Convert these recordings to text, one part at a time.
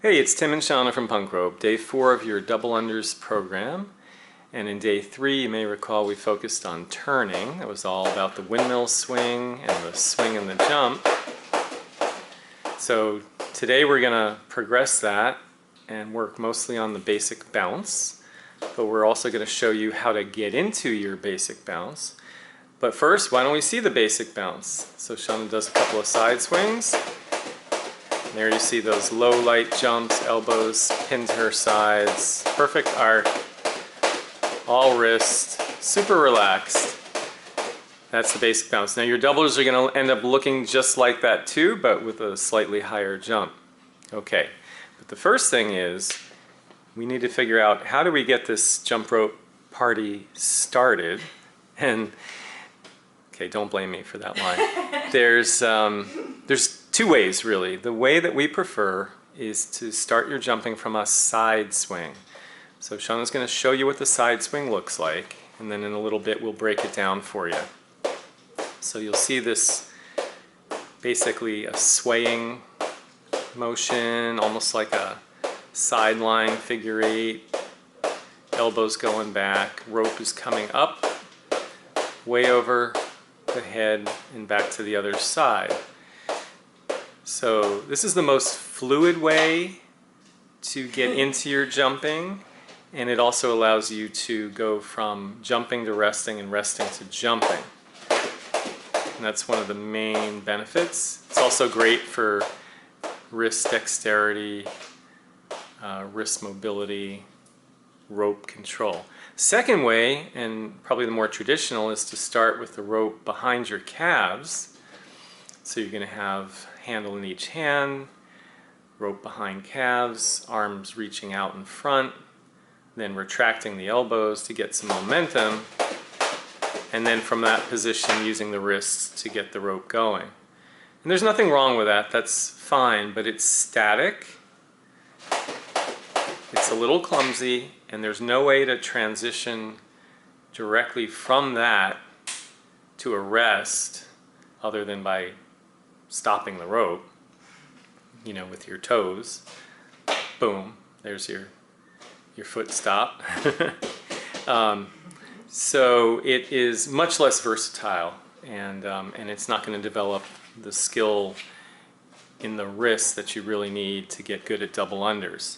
Hey, it's Tim and Shana from Punk Rope, day 4 of your double unders program. And in day 3, you may recall we focused on turning. It was all about the windmill swing and the swing and the jump. So today we're going to progress that and work mostly on the basic bounce. But we're also going to show you how to get into your basic bounce. But first, why don't we see the basic bounce? So Shana does a couple of side swings. There you see those low light jumps, elbows pinned to her sides, perfect arc, all wrist, super relaxed. That's the basic bounce. Now your doublers are going to end up looking just like that too, but with a slightly higher jump. Okay, but the first thing is we need to figure out how do we get this jump rope party started. And okay, don't blame me for that line. There's two ways really. The way that we prefer is to start your jumping from a side swing. So Shana's going to show you what the side swing looks like, and then in a little bit we'll break it down for you. So you'll see this basically a swaying motion, almost like a sideline figure 8. Elbows going back, rope is coming up, way over the head and back to the other side. So this is the most fluid way to get into your jumping, and it also allows you to go from jumping to resting and resting to jumping. And that's one of the main benefits. It's also great for wrist dexterity, wrist mobility, rope control. Second way, and probably the more traditional, is to start with the rope behind your calves. So you're going to have handle in each hand, rope behind calves, arms reaching out in front, then retracting the elbows to get some momentum, and then from that position using the wrists to get the rope going. And there's nothing wrong with that, that's fine, but it's static, it's a little clumsy, and there's no way to transition directly from that to a rest other than by stopping the rope, you know, with your toes. Boom, there's your foot stop. So it is much less versatile, and it's not going to develop the skill in the wrist that you really need to get good at double unders.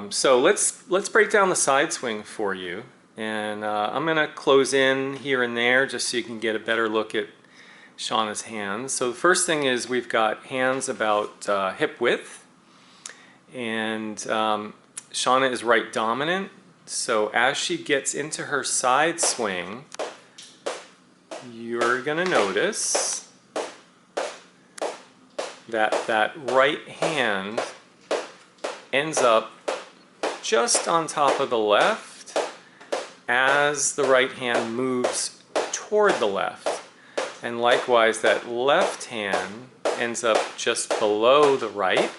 So let's break down the side swing for you, and I'm going to close in here and there just so you can get a better look at Shana's hands. So the first thing is we've got hands about hip width, and Shana is right dominant. So as she gets into her side swing, you're going to notice that right hand ends up just on top of the left as the right hand moves toward the left. And likewise, that left hand ends up just below the right.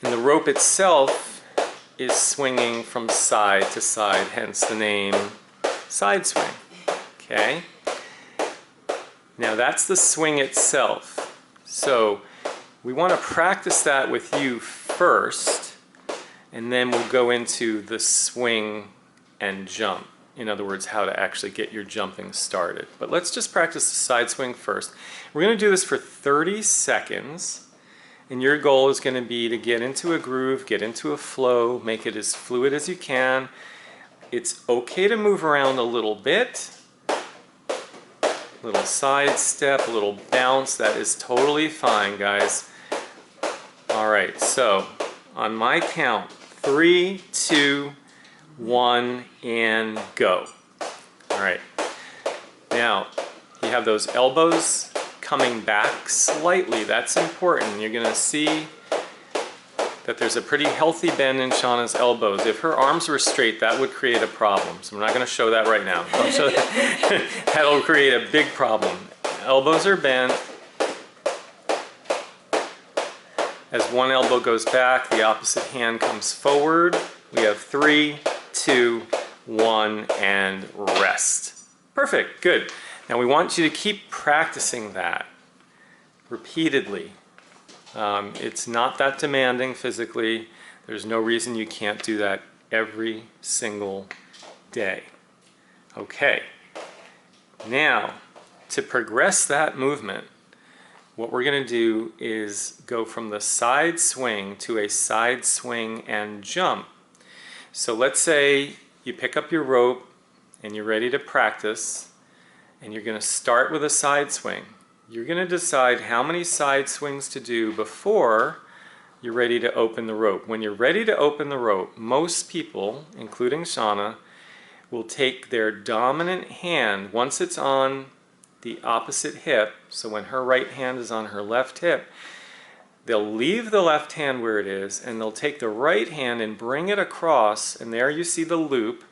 And the rope itself is swinging from side to side, hence the name side swing. Okay? Now that's the swing itself. So we want to practice that with you first, and then we'll go into the swing and jump. In other words, how to actually get your jumping started. But let's just practice the side swing first. We're going to do this for 30 seconds, and your goal is going to be to get into a groove, get into a flow, make it as fluid as you can. It's okay to move around a little bit, little side step, a little bounce. That is totally fine, guys. All right, so on my count, 3, 2, 1, and go. All right. Now, you have those elbows coming back slightly. That's important. You're going to see that there's a pretty healthy bend in Shana's elbows. If her arms were straight, that would create a problem. So I'm not going to show that right now. I'll show that'll create a big problem. Elbows are bent. As one elbow goes back, the opposite hand comes forward. We have 3, 2, 1, and rest. Perfect, good. Now we want you to keep practicing that repeatedly. It's not that demanding physically. There's no reason you can't do that every single day. Okay, now to progress that movement, what we're going to do is go from the side swing to a side swing and jump. So let's say you pick up your rope and you're ready to practice, and you're going to start with a side swing. You're going to decide how many side swings to do before you're ready to open the rope. When you're ready to open the rope, most people, including Shana, will take their dominant hand once it's on the opposite hip. So when her right hand is on her left hip, they'll leave the left hand where it is, and they'll take the right hand and bring it across, and there you see the loop,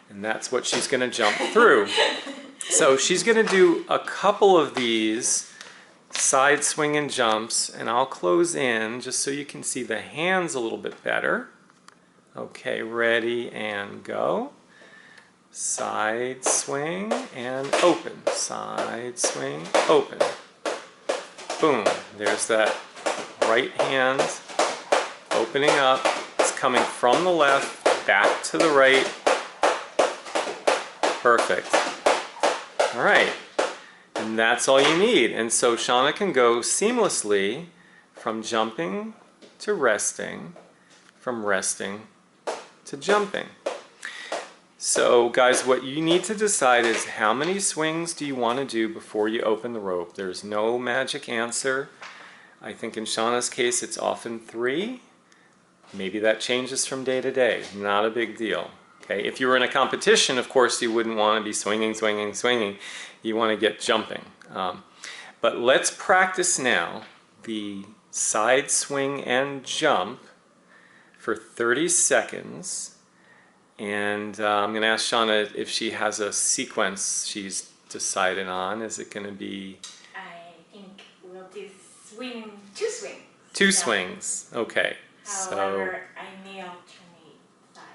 and that's what she's going to jump through. So she's going to do a couple of these side swing and jumps, and I'll close in just so you can see the hands a little bit better. Okay, ready and go. Side swing and open. Side swing, open. Boom. There's that right hand opening up. It's coming from the left back to the right. Perfect. All right. And that's all you need. And so Shana can go seamlessly from jumping to resting, from resting to jumping. So guys, what you need to decide is how many swings do you want to do before you open the rope. There's no magic answer. I think in Shana's case it's often 3. Maybe that changes from day to day. Not a big deal. Okay? If you were in a competition, of course you wouldn't want to be swinging, swinging, swinging. You want to get jumping. But let's practice now the side swing and jump for 30 seconds. And I'm going to ask Shana if she has a sequence she's decided on. Is it going to be? I think we'll do two swings. Two swings. Okay. However, I may alternate sides.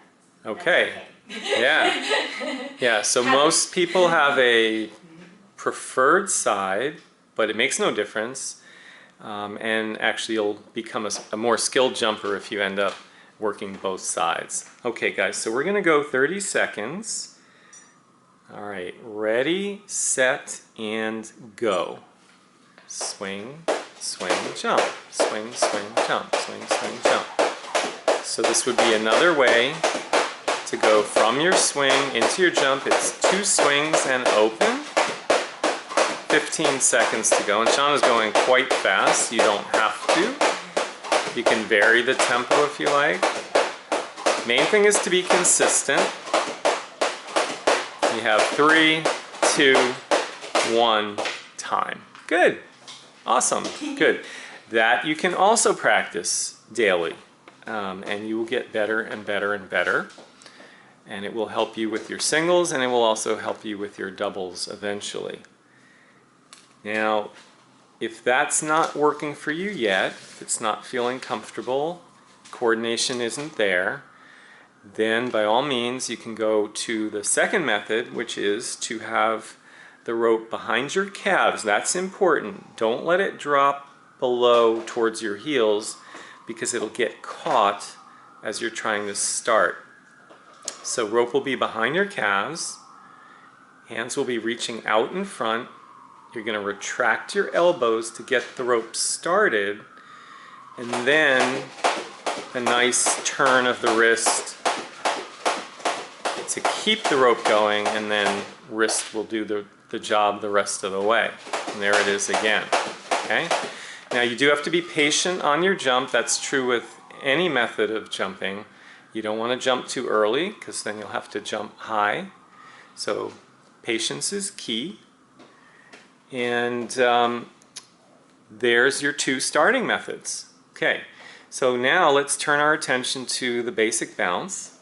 Okay. Yeah. Yeah. So most people have a preferred side, but it makes no difference. And actually, you'll become a more skilled jumper if you end up working both sides. Okay guys, so we're going to go 30 seconds. All right, ready, set, and go. Swing, swing, jump. Swing, swing, jump. Swing, swing, jump. So this would be another way to go from your swing into your jump. It's 2 swings and open. 15 seconds to go. And Shana's going quite fast. You don't have to. You can vary the tempo if you like. Main thing is to be consistent. You have 3, 2, 1, time. Good. Awesome. Good. That you can also practice daily. And you will get better and better and better. And it will help you with your singles, and it will also help you with your doubles eventually. Now, if that's not working for you yet, if it's not feeling comfortable, coordination isn't there, then by all means you can go to the second method, which is to have the rope behind your calves. That's important. Don't let it drop below towards your heels because it'll get caught as you're trying to start. So rope will be behind your calves, hands will be reaching out in front. You're going to retract your elbows to get the rope started, and then a nice turn of the wrist to keep the rope going, and then wrist will do the job the rest of the way. And there it is again. Okay? Now you do have to be patient on your jump. That's true with any method of jumping. You don't want to jump too early because then you'll have to jump high. So patience is key. And there's your 2 starting methods. Okay, so now let's turn our attention to the basic bounce,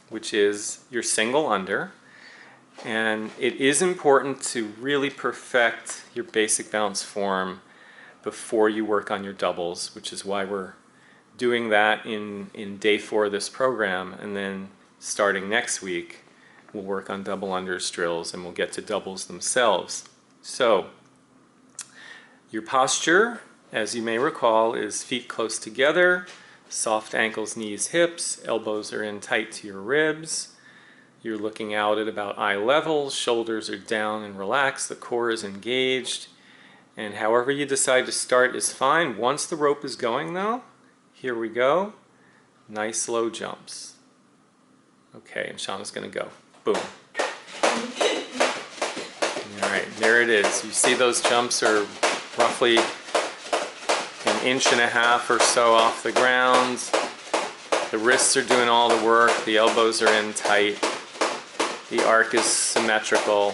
which is your single under. And it is important to really perfect your basic bounce form before you work on your doubles, which is why we're doing that in day 4 of this program. And then starting next week, we'll work on double unders drills, and we'll get to doubles themselves. So your posture as you may recall, is feet close together, soft ankles, knees, hips, elbows are in tight to your ribs. You're looking out at about eye level, shoulders are down and relaxed, the core is engaged, and however you decide to start is fine. Once the rope is going though, here we go, nice low jumps. Okay, and Shana's gonna go. Boom. All right, there it is. You see those jumps are roughly 1.5 inches or so off the ground. The wrists are doing all the work, the elbows are in tight, the arc is symmetrical,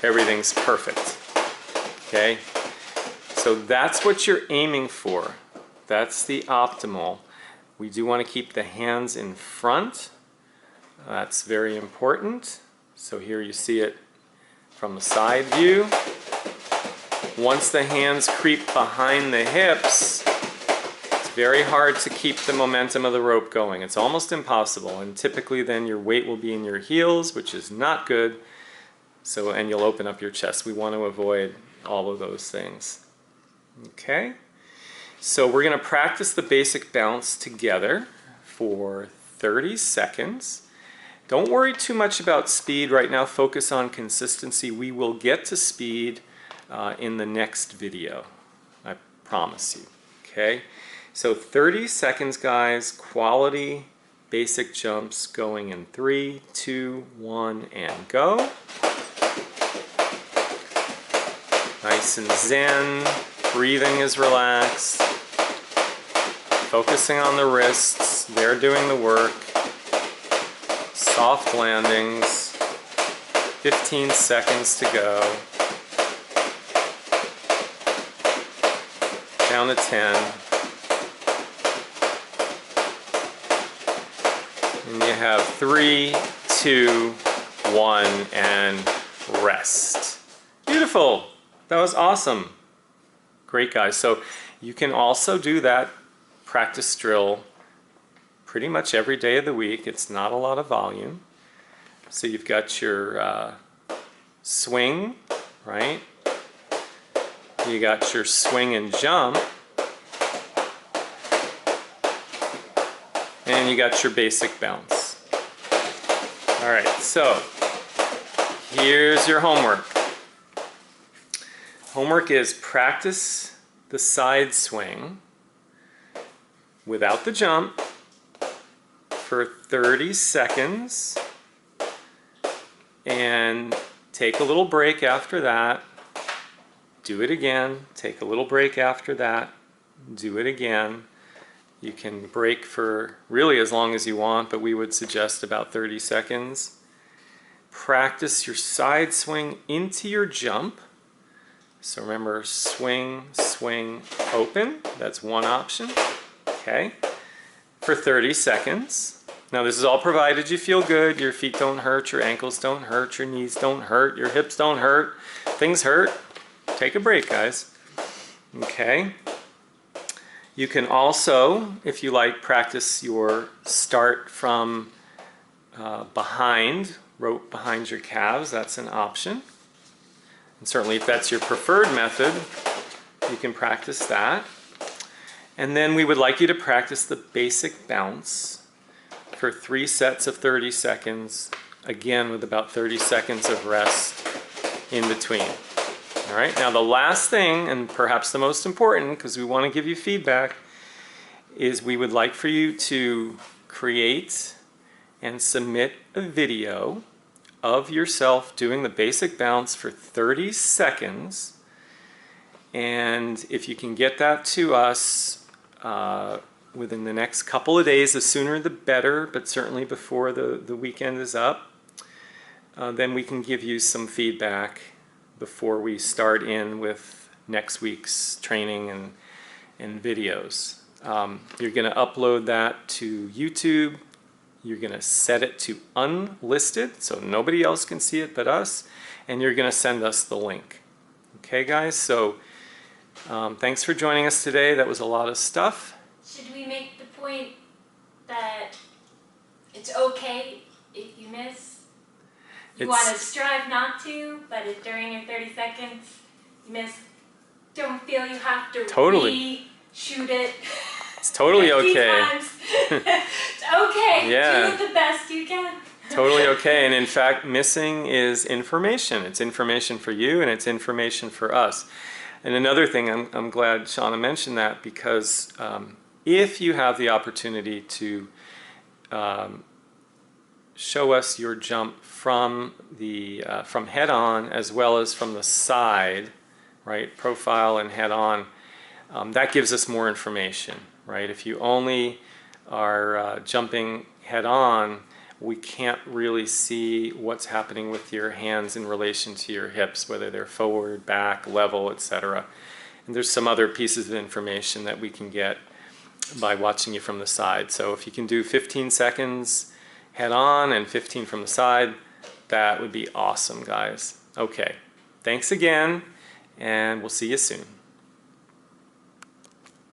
everything's perfect. Okay, so that's what you're aiming for. That's the optimal. We do want to keep the hands in front. That's very important. So here you see it from the side view. Once the hands creep behind the hips, it's very hard to keep the momentum of the rope going. It's almost impossible, and typically then your weight will be in your heels, which is not good. So, and you'll open up your chest. We want to avoid all of those things. Okay, so we're going to practice the basic bounce together for 30 seconds. Don't worry too much about speed right now. Focus on consistency. We will get to speed in the next video. I promise you. Okay, so 30 seconds, guys. Quality basic jumps going in 3, 2, 1, and go. Nice and zen, breathing is relaxed, focusing on the wrists, they're doing the work, soft landings, 15 seconds to go, down to 10, and you have 3, 2, 1, and rest. Beautiful! That was awesome. Great, guys. So you can also do that practice drill pretty much every day of the week. It's not a lot of volume. So you've got your swing, right? You got your swing and jump. And you got your basic bounce. All right, so here's your homework. Homework is practice the side swing without the jump for 30 seconds and take a little break after that. Do it again. Take a little break after that. Do it again. You can break for really as long as you want, but we would suggest about 30 seconds. Practice your side swing into your jump. So remember, swing, swing, open. That's one option. Okay. For 30 seconds. Now this is all provided you feel good. Your feet don't hurt, your ankles don't hurt, your knees don't hurt, your hips don't hurt. Things hurt. Take a break, guys. Okay. You can also, if you like, practice your start from behind, rope behind your calves. That's an option. And certainly if that's your preferred method, you can practice that. And then we would like you to practice the basic bounce for 3 sets of 30 seconds, again with about 30 seconds of rest in between. All right, now the last thing, and perhaps the most important, because we want to give you feedback, is we would like for you to create and submit a video of yourself doing the basic bounce for 30 seconds. And if you can get that to us within the next couple of days, the sooner the better, but certainly before the weekend is up, then we can give you some feedback before we start in with next week's training and videos. You're going to upload that to YouTube. You're going to set it to unlisted, so nobody else can see it but us, and you're going to send us the link. Okay, guys? So thanks for joining us today. That was a lot of stuff. Should we make the point that it's okay if you miss? You want to strive not to, but if during your 30 seconds you miss, don't feel you have to Totally. shoot it. It's totally 50 okay. times. It's okay. Yeah. Do the best you can. Totally okay. And in fact, missing is information. It's information for you and it's information for us. And another thing, I'm glad Shana mentioned that, because if you have the opportunity to show us your jump from the from head on as well as from the side, right, profile and head on, that gives us more information, right? If you only are jumping head on, we can't really see what's happening with your hands in relation to your hips, whether they're forward, back, level, etc. And there's some other pieces of information that we can get by watching you from the side. So if you can do 15 seconds head on and 15 from the side, that would be awesome, guys. Okay, thanks again, and we'll see you soon.